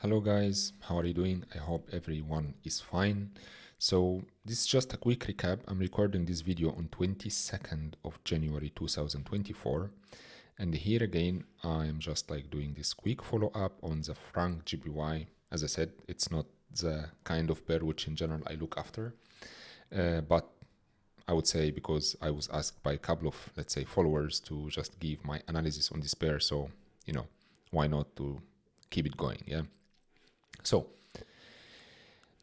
Hello guys, how are you doing? I hope everyone is fine. So this is just a quick recap. I'm recording this video on 22nd of January 2024, and here again I'm just like doing this quick follow-up on the franc JPY. As I said, it's not the kind of pair which in general I look after, but I would say because I was asked by a couple of, let's say, followers to just give my analysis on this pair, so why not to keep it going, yeah. So,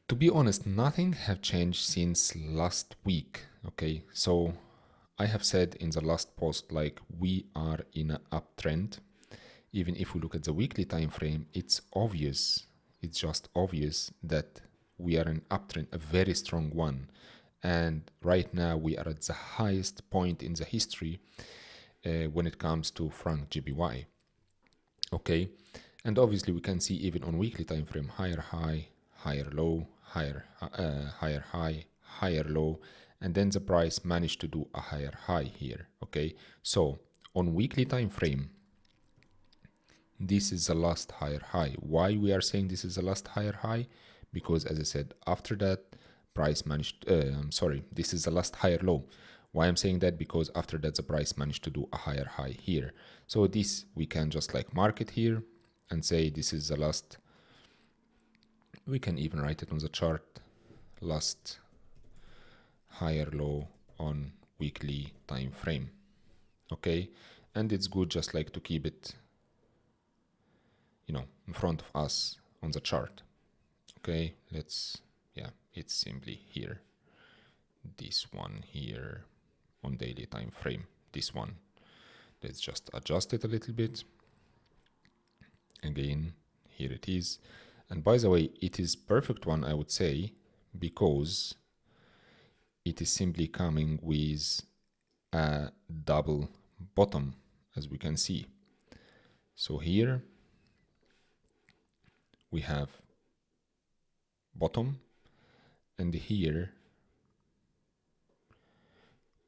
to be honest, nothing have changed since last week. Okay, so I have said in the last post, like, we are in an uptrend. Even if we look at the weekly time frame, it's obvious. It's just obvious that we are in uptrend, a very strong one. And right now we are at the highest point in the history when it comes to franc JPY. Okay, and obviously we can see even on weekly time frame higher high, higher low, higher high, higher low, and then the price managed to do a higher high here. Okay, so on weekly time frame, this is the last higher high. Why we are saying this is the last higher high? Because as I said, after that price managed this is the last higher low. Why I'm saying that? Because after that the price managed to do a higher high here. So this we can just like mark it here and say this is the last. We can even write it on the chart, last higher low on weekly time frame. Okay, and it's good just like to keep it in front of us on the chart. Okay, it's simply here, this one here on daily time frame, this one. Let's just adjust it a little bit. Again, here it is. And by the way, it is perfect one, I would say, because it is simply coming with a double bottom, as we can see. So here we have bottom, and here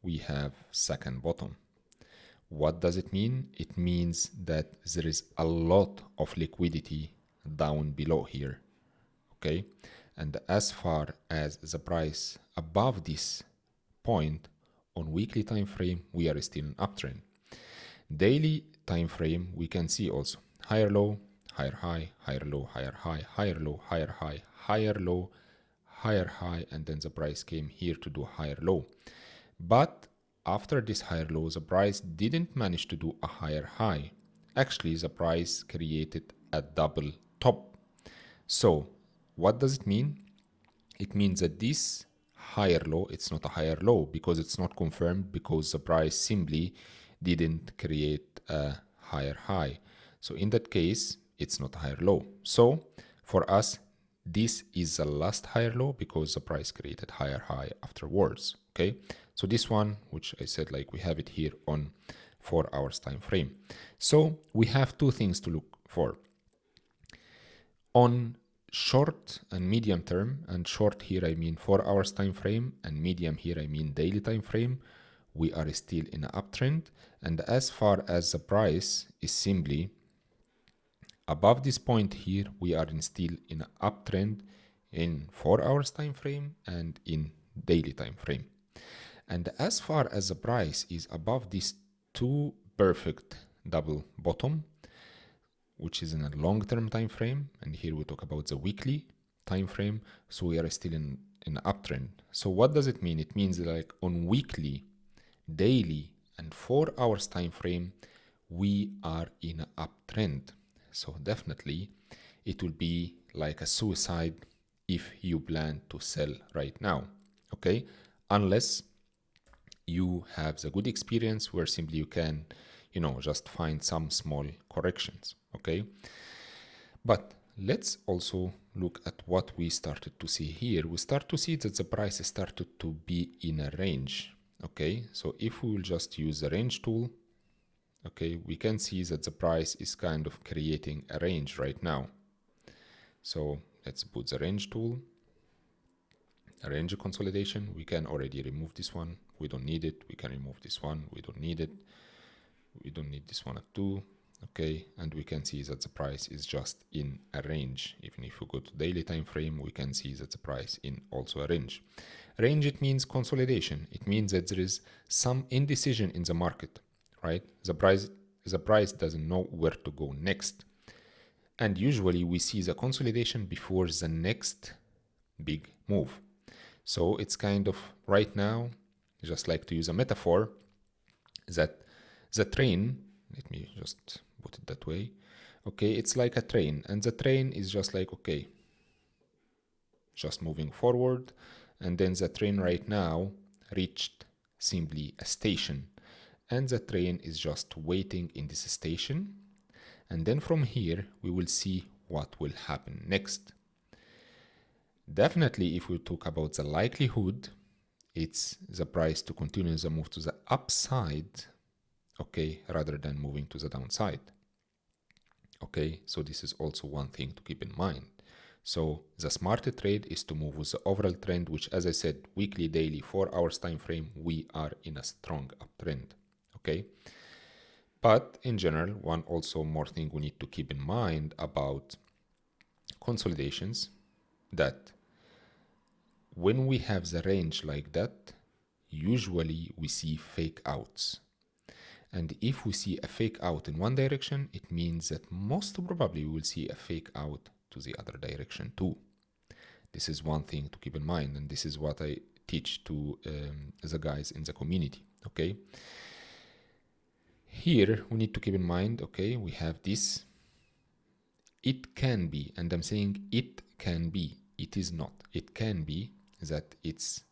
we have second bottom. What does it mean? It means that there is a lot of liquidity down below here. Okay, and as far as the price above this point on weekly time frame, we are still in uptrend. Daily time frame, we can see also higher low, higher high, higher low, higher high, higher low, higher high, higher low, higher high, and then the price came here to do higher low. But after this higher low, the price didn't manage to do a higher high. Actually, the price created a double top. So what does it mean? It means that this higher low, it's not a higher low because it's not confirmed, because the price simply didn't create a higher high. So in that case, it's not a higher low. So for us, this is the last higher low because the price created higher high afterwards. Okay, so this one, which I said, like, we have it here on 4 hours time frame. So we have two things to look for on short and medium term. And short here I mean 4 hours time frame, and medium here I mean daily time frame. We are still in an uptrend, and as far as the price is simply above this point here, we are still in an uptrend in 4 hours time frame and in daily time frame. And as far as the price is above these two perfect double bottom, which is in a long-term time frame, and here we talk about the weekly time frame, so we are still in an uptrend. So what does it mean? It means like on weekly, daily, and 4 hours time frame, we are in an uptrend. So definitely it will be like a suicide if you plan to sell right now. Okay, unless you have the good experience where simply you can just find some small corrections. Okay, but let's also look at what we started to see here. We start to see that the price started to be in a range. Okay, so if we will just use the range tool, okay, we can see that the price is kind of creating a range right now. So let's put the range tool, a range consolidation. We can already remove this one. We don't need it. We can remove this one. We don't need it. We don't need this one at 2. Okay, and we can see that the price is just in a range. Even if we go to daily time frame, we can see that the price in also a range. Range, it means consolidation. It means that there is some indecision in the market, right? The price doesn't know where to go next. And usually we see the consolidation before the next big move. So it's kind of right now, just like to use a metaphor, that the train, let me just put it that way. Okay, it's like a train, and the train is just like, okay, just moving forward. And then the train right now reached simply a station, and the train is just waiting in this station. And then from here, we will see what will happen next. Definitely, if we talk about the likelihood, it's the price to continue the move to the upside, okay, rather than moving to the downside. Okay, so this is also one thing to keep in mind. So the smarter trade is to move with the overall trend, which, as I said, weekly, daily, 4 hours time frame, we are in a strong uptrend. Okay, but in general, one also more thing we need to keep in mind about consolidations, that when we have the range like that, usually we see fake outs. And if we see a fake out in one direction, it means that most probably we will see a fake out to the other direction too. This is one thing to keep in mind, and this is what I teach to the guys in the community. Okay, here we need to keep in mind, okay, we have this. It can be, and I'm saying it can be, it is not, it can be that it's,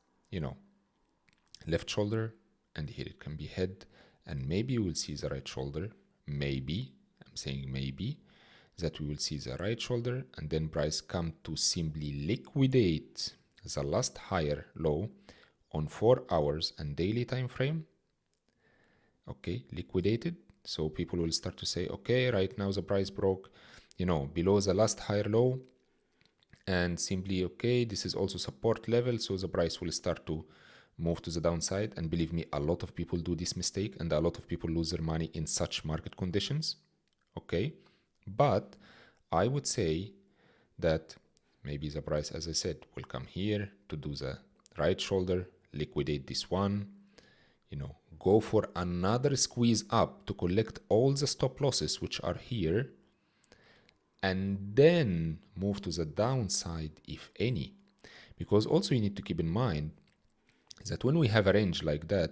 left shoulder, and here it can be head, and maybe we'll see the right shoulder. Maybe, I'm saying maybe, that we will see the right shoulder, and then price come to simply liquidate the last higher low on 4 hours and daily time frame. Okay, liquidated. So people will start to say, okay, right now the price broke, below the last higher low, and simply, okay, this is also support level, so the price will start to move to the downside. And believe me, a lot of people do this mistake, and a lot of people lose their money in such market conditions. Okay, but I would say that maybe the price, as I said, will come here to do the right shoulder, liquidate this one, go for another squeeze up to collect all the stop losses which are here, and then move to the downside if any. Because also you need to keep in mind that when we have a range like that,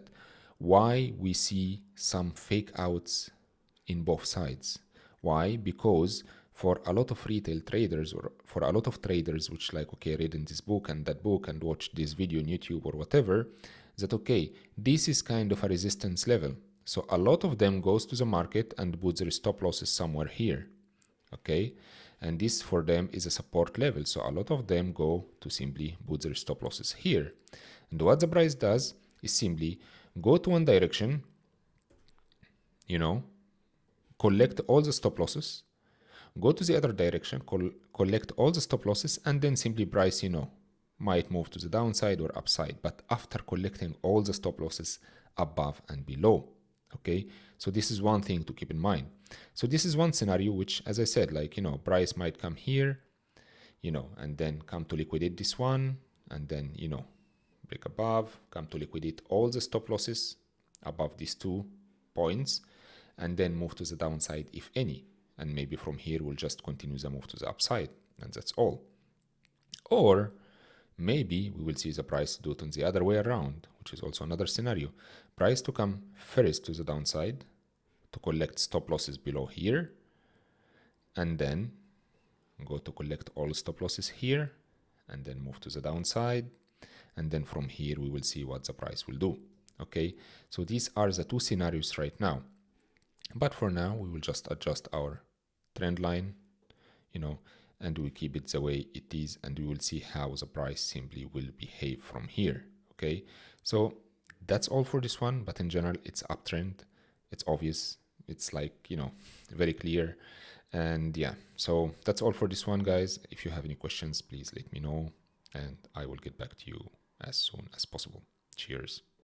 why we see some fake outs in both sides. Why? Because for a lot of retail traders, or for a lot of traders which like, okay, read in this book and that book and watch this video on YouTube or whatever, that okay, this is kind of a resistance level. So a lot of them goes to the market and puts their stop losses somewhere here. Okay, and this for them is a support level. So a lot of them go to simply put their stop losses here. And what the price does is simply go to one direction, collect all the stop losses, go to the other direction, collect all the stop losses, and then simply price, might move to the downside or upside, but after collecting all the stop losses above and below. Okay, so this is one thing to keep in mind. So this is one scenario which, as I said, like, price might come here, and then come to liquidate this one, and then, break above, come to liquidate all the stop losses above these 2 points, and then move to the downside if any. And maybe from here we'll just continue the move to the upside, and that's all. Or maybe we will see the price do it on the other way around, which is also another scenario. Price to come first to the downside to collect stop losses below here, and then go to collect all stop losses here, and then move to the downside. And then from here we will see what the price will do. Okay, so these are the 2 scenarios right now. But for now, we will just adjust our trend line, and we keep it the way it is, and we will see how the price simply will behave from here. Okay, so that's all for this one. But in general, it's uptrend. It's obvious. It's like, very clear. And yeah, so that's all for this one, guys. If you have any questions, please let me know, and I will get back to you as soon as possible. Cheers.